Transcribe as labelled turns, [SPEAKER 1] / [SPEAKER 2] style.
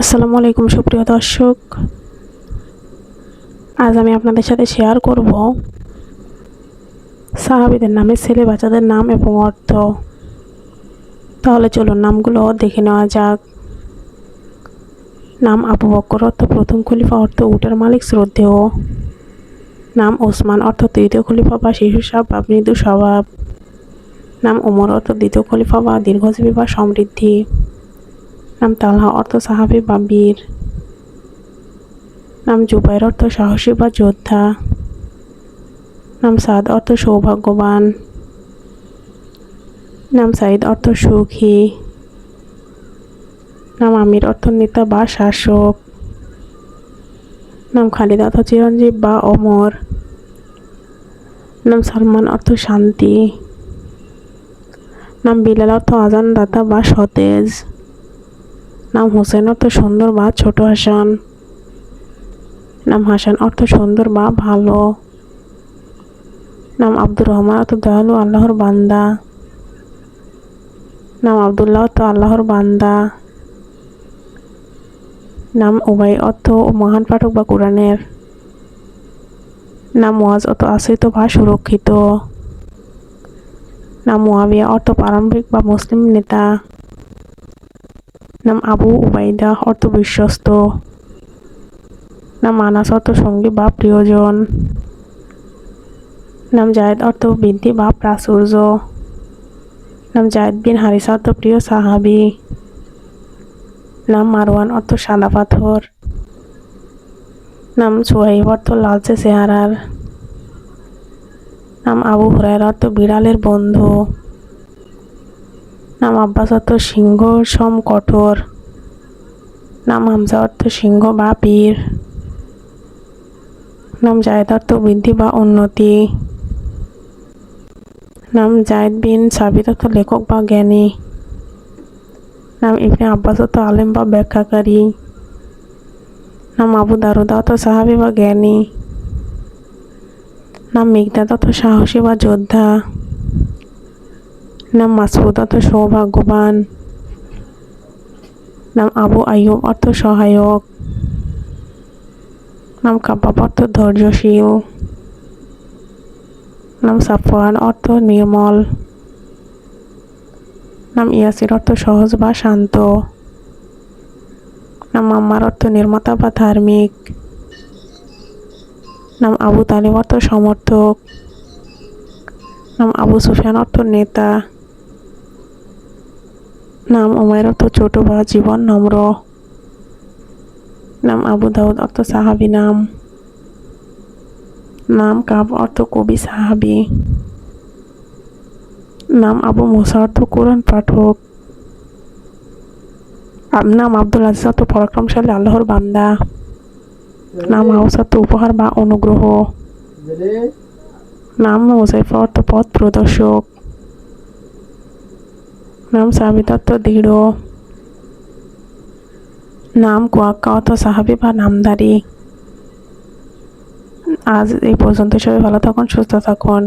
[SPEAKER 1] আসসালামু আলাইকুম সুপ্রিয় দর্শক, আজ আমি আপনাদের সাথে শেয়ার করব সাহাবীদের নামে ছেলে বাচ্চাদের নাম এবং অর্থ। তাহলে চলুন নামগুলো দেখে নেওয়া যাক। নাম আবু বকর অর্থ প্রথম খলিফা, অর্থ উটের মালিক শ্রদ্ধেয়। নাম ওসমান অর্থ তৃতীয় খলিফা বা শিশুসাব বা মৃদু স্বভাব। নাম ওমর অর্থ দ্বিতীয় খলিফা বা দীর্ঘজীবী বা সমৃদ্ধি। নাম তালহা অর্থ সাহাবী বা বীর। নাম জুবাইর অর্থ সাহসী বা যোদ্ধা। নাম সাদ অর্থ সৌভাগ্যবান। নাম সাইদ অর্থ সুখী। নাম আমির অর্থ নেতা বা শাসক। নাম খালিদ অর্থ চিরঞ্জীব বা অমর। নাম সালমান অর্থ শান্তি। নাম বিলাল অর্থ আজানদাতা বা সতেজ। নাম হোসেন অর্থ সুন্দর বা ছোট হাসান। নাম হাসান অর্থ সুন্দর বা ভালো। নাম আব্দুর রহমান অর্থ দয়ালু আল্লাহর বান্দা। নাম আব্দুল্লাহ অর্থ আল্লাহর বান্দা। নাম উবাই অর্থ মহান পাঠক বা কোরআনের। নাম মুয়াজ অর্থ আশ্রিত বা সুরক্ষিত। নাম মুয়াবিয়া অর্থ প্রারম্ভিক বা মুসলিম নেতা। নাম আবু উবাইদা অর্থ বিশ্বস্ত। নাম আনাস অর্থ সঙ্গী বা প্রিয়জন। নাম জায়েদ অর্থ বৃদ্ধি বা প্রাচুর্য। নাম জায়েদ বিন হারিসা অর্থ প্রিয় সাহাবী। নাম মারওয়ান অর্থ সাদা পাথর। নাম সুহাইব অর্থ লালচে চেহারার। নাম আবু হুরায়রা অর্থ বিড়ালের বন্ধু। নাম আব্বাস অর্থ সিংহ সম কঠোর। নাম হামজা অর্থ সিংহ বা বীর। নাম জায়েদ অর্থ বৃদ্ধি বা উন্নতি। নাম জায়েদ বিন সাবিত অর্থ লেখক বা জ্ঞানী। নাম ইবনে আব্বাস অর্থ আলেম বা ব্যাখ্যাকারী। নাম আবু দারুদা অর্থ সাহাবী বা জ্ঞানী। নাম মিকদাদ অর্থ সাহসী বা যোদ্ধা। নাম মাসউদ অর্থ সৌভাগ্যবান। নাম আবু আইয়ুব অর্থ সহায়ক। নাম কাব্বাব অর্থ ধৈর্যশীল। নাম সাফওয়ান অর্থ নির্মল। নাম ইয়াসির অর্থ সহজ বা শান্ত। নাম আম্মার অর্থ নির্মাতা বা ধার্মিক। নাম আবু তালিব অর্থ সমর্থক। নাম আবু সুফিয়ান অর্থ নেতা। নাম উমাইর অর্থ ছোট বা জীবন নম্র। নাম আবু দাউদ অর্থ সাহাবী নাম। নাম কাব অর্থ কবি সাহাবী। নাম আবু মুসা অর্থ কোরআন পাঠক। নাম আব্দুল আজিজ অর্থ পরাক্রমশালী আল্লাহর বান্দা। নাম আউস অর্থ উপহার বা অনুগ্রহ। নাম হুযায়ফা অর্থ পথ প্রদর্শক। নাম সাবিত অর্থ দৃঢ়। নাম কুয়াক্কা অর্থ সাহাবী বা নামধারী। আজ এই পর্যন্ত, সবাই ভালো থাকুন, সুস্থ থাকুন।